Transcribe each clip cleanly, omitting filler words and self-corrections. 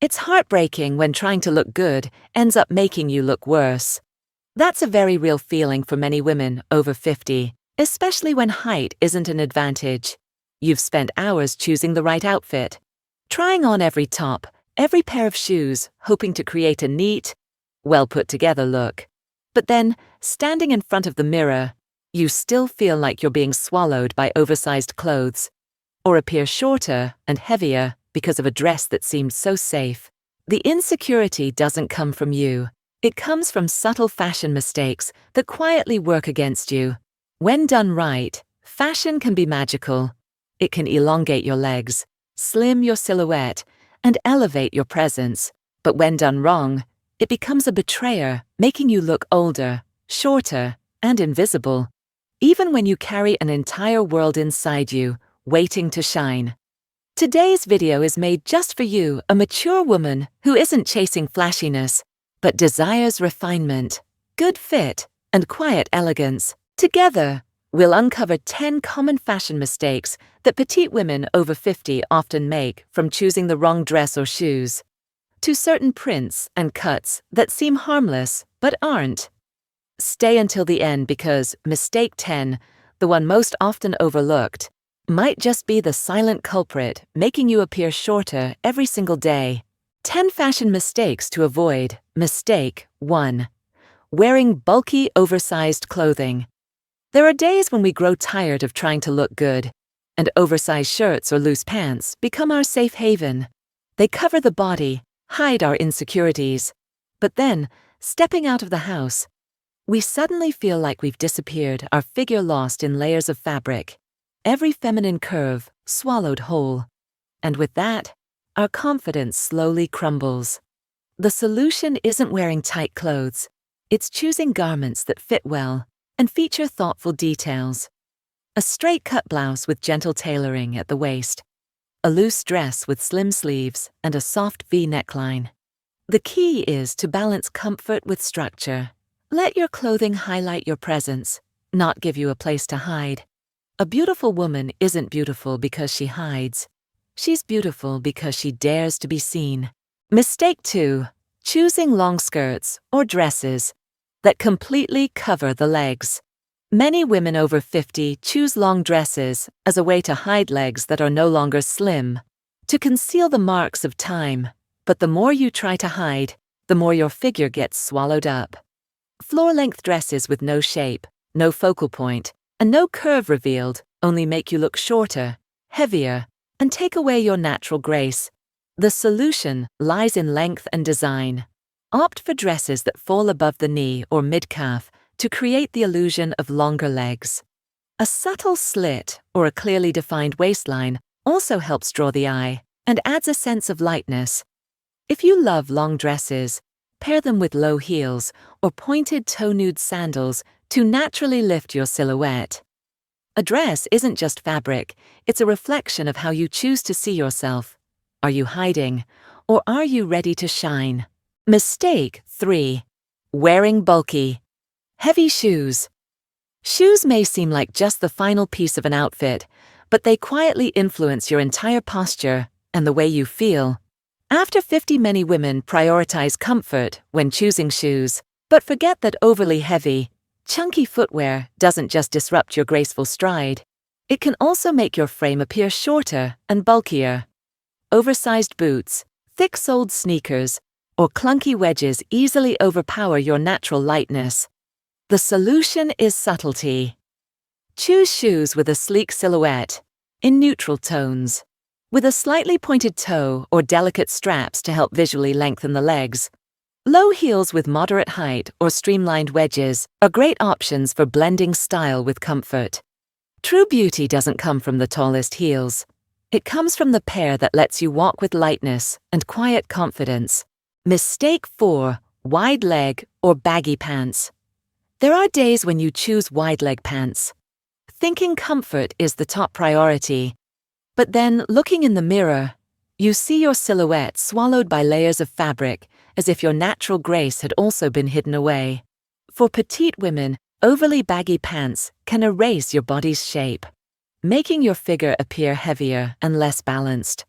It's heartbreaking when trying to look good ends up making you look worse. That's a very real feeling for many women over 50, especially when height isn't an advantage. You've spent hours choosing the right outfit, trying on every top, every pair of shoes, hoping to create a neat, well put together look. But then, standing in front of the mirror, you still feel like you're being swallowed by oversized clothes, or appear shorter and heavier because of a dress that seemed so safe. The insecurity doesn't come from you. It comes from subtle fashion mistakes that quietly work against you. When done right, fashion can be magical. It can elongate your legs, slim your silhouette, and elevate your presence. But when done wrong, it becomes a betrayer, making you look older, shorter, and invisible, even when you carry an entire world inside you, waiting to shine. Today's video is made just for you, a mature woman who isn't chasing flashiness, but desires refinement, good fit, and quiet elegance. Together, we'll uncover 10 common fashion mistakes that petite women over 50 often make, from choosing the wrong dress or shoes to certain prints and cuts that seem harmless but aren't. Stay until the end because mistake 10, the one most often overlooked, might just be the silent culprit making you appear shorter every single day. 10 fashion mistakes to avoid. Mistake 1. Wearing bulky, oversized clothing. There are days when we grow tired of trying to look good, and oversized shirts or loose pants become our safe haven. They cover the body, hide our insecurities. But then, stepping out of the house, we suddenly feel like we've disappeared, our figure lost in layers of fabric, every feminine curve swallowed whole. And with that, our confidence slowly crumbles. The solution isn't wearing tight clothes. It's choosing garments that fit well and feature thoughtful details. A straight-cut blouse with gentle tailoring at the waist, a loose dress with slim sleeves and a soft V neckline. The key is to balance comfort with structure. Let your clothing highlight your presence, not give you a place to hide. A beautiful woman isn't beautiful because she hides. She's beautiful because she dares to be seen. Mistake 2. Choosing long skirts or dresses that completely cover the legs. Many women over 50 choose long dresses as a way to hide legs that are no longer slim, to conceal the marks of time. But the more you try to hide, the more your figure gets swallowed up. Floor-length dresses with no shape, no focal point, and no curve revealed only make you look shorter, heavier, and take away your natural grace. The solution lies in length and design. Opt for dresses that fall above the knee or mid-calf to create the illusion of longer legs. A subtle slit or a clearly defined waistline also helps draw the eye and adds a sense of lightness. If you love long dresses, pair them with low heels or pointed toe-nude sandals to naturally lift your silhouette. A dress isn't just fabric, it's a reflection of how you choose to see yourself. Are you hiding, or are you ready to shine? Mistake 3. Wearing bulky, heavy shoes. Shoes may seem like just the final piece of an outfit, but they quietly influence your entire posture and the way you feel. After 50, many women prioritize comfort when choosing shoes, but forget that overly heavy, chunky footwear doesn't just disrupt your graceful stride. It can also make your frame appear shorter and bulkier. Oversized boots, thick-soled sneakers, or clunky wedges easily overpower your natural lightness. The solution is subtlety. Choose shoes with a sleek silhouette, in neutral tones, with a slightly pointed toe or delicate straps to help visually lengthen the legs. Low heels with moderate height or streamlined wedges are great options for blending style with comfort. True beauty doesn't come from the tallest heels. It comes from the pair that lets you walk with lightness and quiet confidence. Mistake 4. Wide leg or baggy pants. There are days when you choose wide leg pants, thinking comfort is the top priority. But then, looking in the mirror, you see your silhouette swallowed by layers of fabric, as if your natural grace had also been hidden away. For petite women, overly baggy pants can erase your body's shape, making your figure appear heavier and less balanced.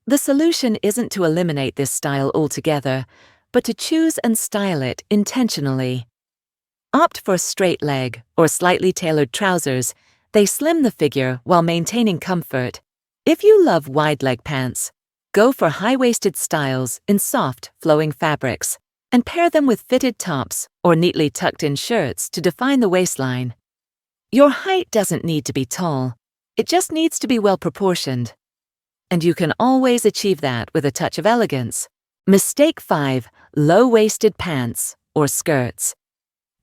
The solution isn't to eliminate this style altogether, but to choose and style it intentionally. Opt for straight leg or slightly tailored trousers. They slim the figure while maintaining comfort. If you love wide leg pants, go for high-waisted styles in soft, flowing fabrics, and pair them with fitted tops or neatly tucked-in shirts to define the waistline. Your height doesn't need to be tall. It just needs to be well-proportioned. And you can always achieve that with a touch of elegance. Mistake 5. Low-waisted pants or skirts.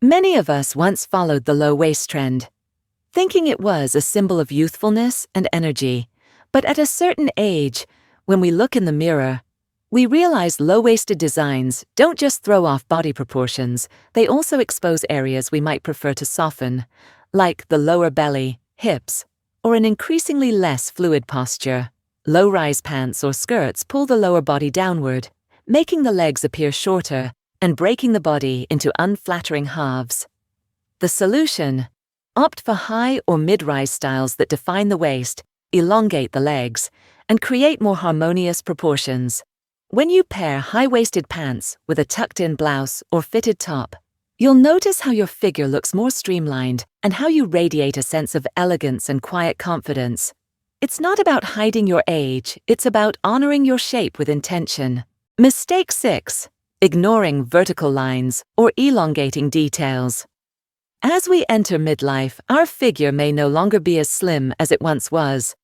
Many of us once followed the low-waist trend, thinking it was a symbol of youthfulness and energy. But at a certain age, when we look in the mirror, we realize low-waisted designs don't just throw off body proportions, they also expose areas we might prefer to soften, like the lower belly, hips, or an increasingly less fluid posture. Low-rise pants or skirts pull the lower body downward, making the legs appear shorter and breaking the body into unflattering halves. The solution? Opt for high or mid-rise styles that define the waist, elongate the legs, and create more harmonious proportions. When you pair high-waisted pants with a tucked-in blouse or fitted top, you'll notice how your figure looks more streamlined and how you radiate a sense of elegance and quiet confidence. It's not about hiding your age, it's about honoring your shape with intention. Mistake 6. Ignoring vertical lines or elongating details. As we enter midlife, our figure may no longer be as slim as it once was.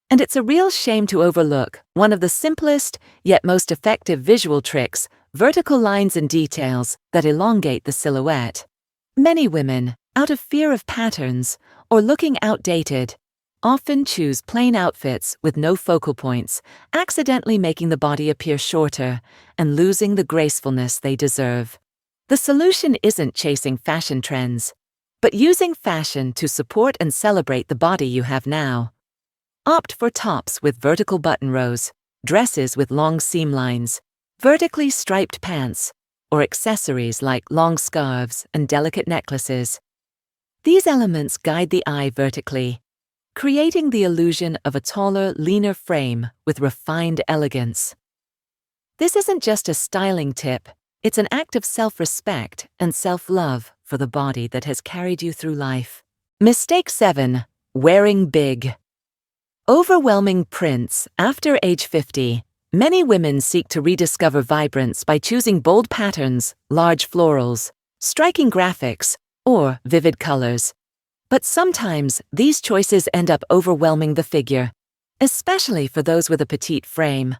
And it's a real shame to overlook one of the simplest, yet most effective visual tricks: vertical lines and details that elongate the silhouette. Many women, out of fear of patterns or looking outdated, often choose plain outfits with no focal points, accidentally making the body appear shorter and losing the gracefulness they deserve. The solution isn't chasing fashion trends, but using fashion to support and celebrate the body you have now. Opt for tops with vertical button rows, dresses with long seam lines, vertically striped pants, or accessories like long scarves and delicate necklaces. These elements guide the eye vertically, creating the illusion of a taller, leaner frame with refined elegance. This isn't just a styling tip, it's an act of self-respect and self-love for the body that has carried you through life. Mistake 7. Wearing big. Overwhelming prints. After age 50, many women seek to rediscover vibrance by choosing bold patterns, large florals, striking graphics, or vivid colors. But sometimes these choices end up overwhelming the figure, especially for those with a petite frame.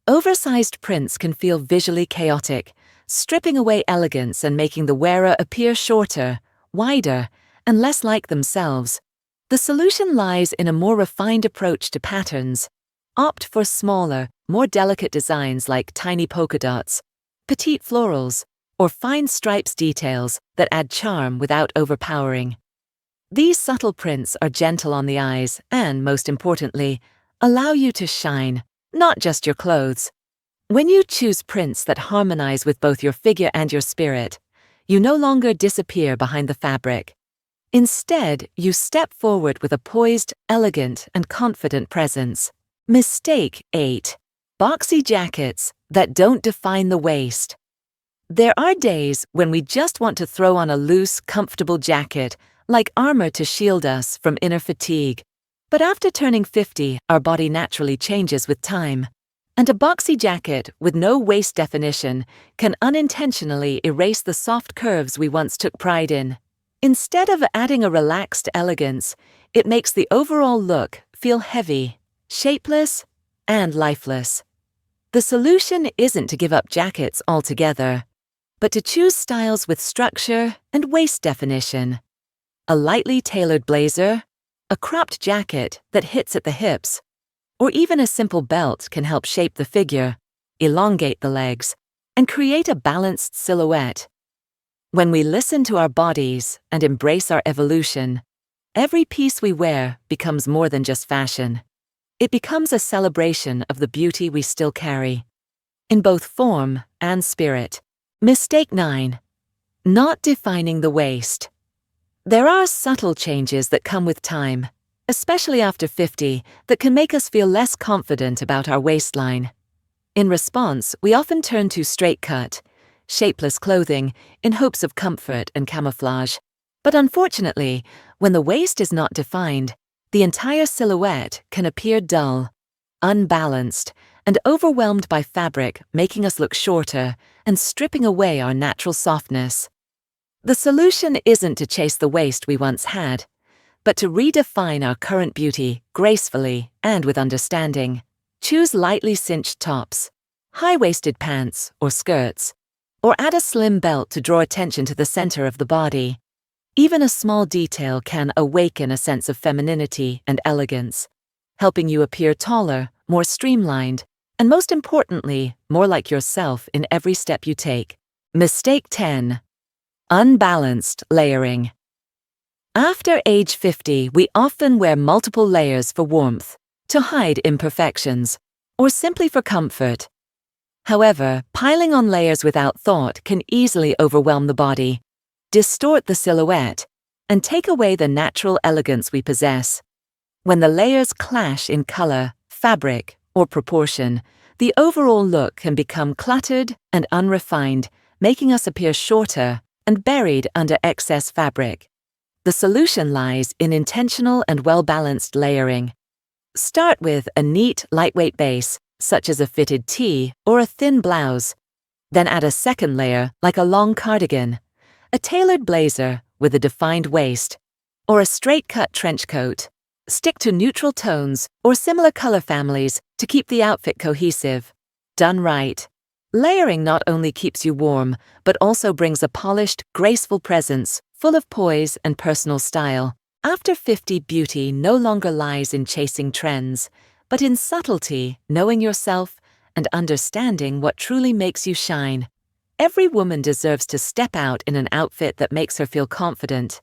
Oversized prints can feel visually chaotic, stripping away elegance and making the wearer appear shorter, wider, and less like themselves. The solution lies in a more refined approach to patterns. Opt for smaller, more delicate designs like tiny polka dots, petite florals, or fine stripes details that add charm without overpowering. These subtle prints are gentle on the eyes and, most importantly, allow you to shine, not just your clothes. When you choose prints that harmonize with both your figure and your spirit, you no longer disappear behind the fabric. Instead, you step forward with a poised, elegant, and confident presence. Mistake 8. Boxy jackets that don't define the waist. There are days when we just want to throw on a loose, comfortable jacket, like armor to shield us from inner fatigue. But after turning 50, our body naturally changes with time. And a boxy jacket with no waist definition can unintentionally erase the soft curves we once took pride in. Instead of adding a relaxed elegance, it makes the overall look feel heavy, shapeless, and lifeless. The solution isn't to give up jackets altogether, but to choose styles with structure and waist definition. A lightly tailored blazer, a cropped jacket that hits at the hips, or even a simple belt can help shape the figure, elongate the legs, and create a balanced silhouette. When we listen to our bodies and embrace our evolution, every piece we wear becomes more than just fashion. It becomes a celebration of the beauty we still carry, in both form and spirit. Mistake 9. Not defining the waist. There are subtle changes that come with time, especially after 50, that can make us feel less confident about our waistline. In response, we often turn to straight-cut, shapeless clothing in hopes of comfort and camouflage. But unfortunately, when the waist is not defined, the entire silhouette can appear dull, unbalanced, and overwhelmed by fabric, making us look shorter and stripping away our natural softness. The solution isn't to chase the waist we once had, but to redefine our current beauty gracefully and with understanding. Choose lightly cinched tops, high-waisted pants or skirts, or add a slim belt to draw attention to the center of the body. Even a small detail can awaken a sense of femininity and elegance, helping you appear taller, more streamlined, and most importantly, more like yourself in every step you take. Mistake 10. Unbalanced layering. After age 50, we often wear multiple layers for warmth, to hide imperfections, or simply for comfort. However, piling on layers without thought can easily overwhelm the body, distort the silhouette, and take away the natural elegance we possess. When the layers clash in color, fabric, or proportion, the overall look can become cluttered and unrefined, making us appear shorter and buried under excess fabric. The solution lies in intentional and well-balanced layering. Start with a neat, lightweight base, such as a fitted tee or a thin blouse. Then add a second layer, like a long cardigan, a tailored blazer with a defined waist, or a straight-cut trench coat. Stick to neutral tones or similar color families to keep the outfit cohesive. Done right, layering not only keeps you warm, but also brings a polished, graceful presence, full of poise and personal style. After 50, beauty no longer lies in chasing trends, but in subtlety, knowing yourself, and understanding what truly makes you shine. Every woman deserves to step out in an outfit that makes her feel confident,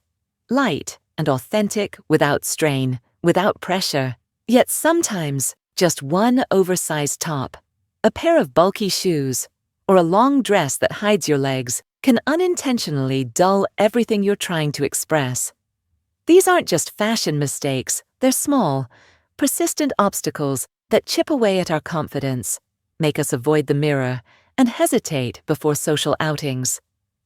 light, and authentic without strain, without pressure. Yet sometimes, just one oversized top, a pair of bulky shoes, or a long dress that hides your legs can unintentionally dull everything you're trying to express. These aren't just fashion mistakes, they're small, persistent obstacles that chip away at our confidence, make us avoid the mirror, and hesitate before social outings.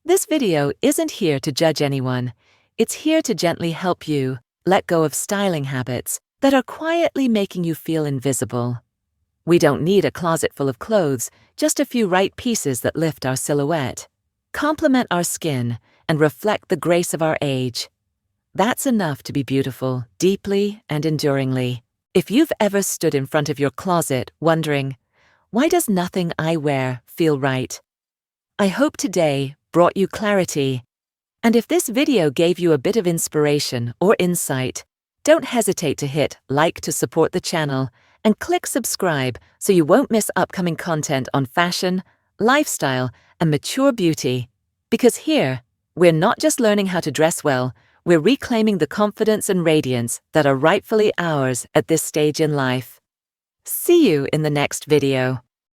This video isn't here to judge anyone. It's here to gently help you let go of styling habits that are quietly making you feel invisible. We don't need a closet full of clothes, just a few right pieces that lift our silhouette, complement our skin, and reflect the grace of our age. That's enough to be beautiful, deeply and enduringly. If you've ever stood in front of your closet wondering, why does nothing I wear feel right? I hope today brought you clarity. And if this video gave you a bit of inspiration or insight, don't hesitate to hit like to support the channel and click subscribe so you won't miss upcoming content on fashion, lifestyle, and mature beauty. Because here, we're not just learning how to dress well, we're reclaiming the confidence and radiance that are rightfully ours at this stage in life. See you in the next video.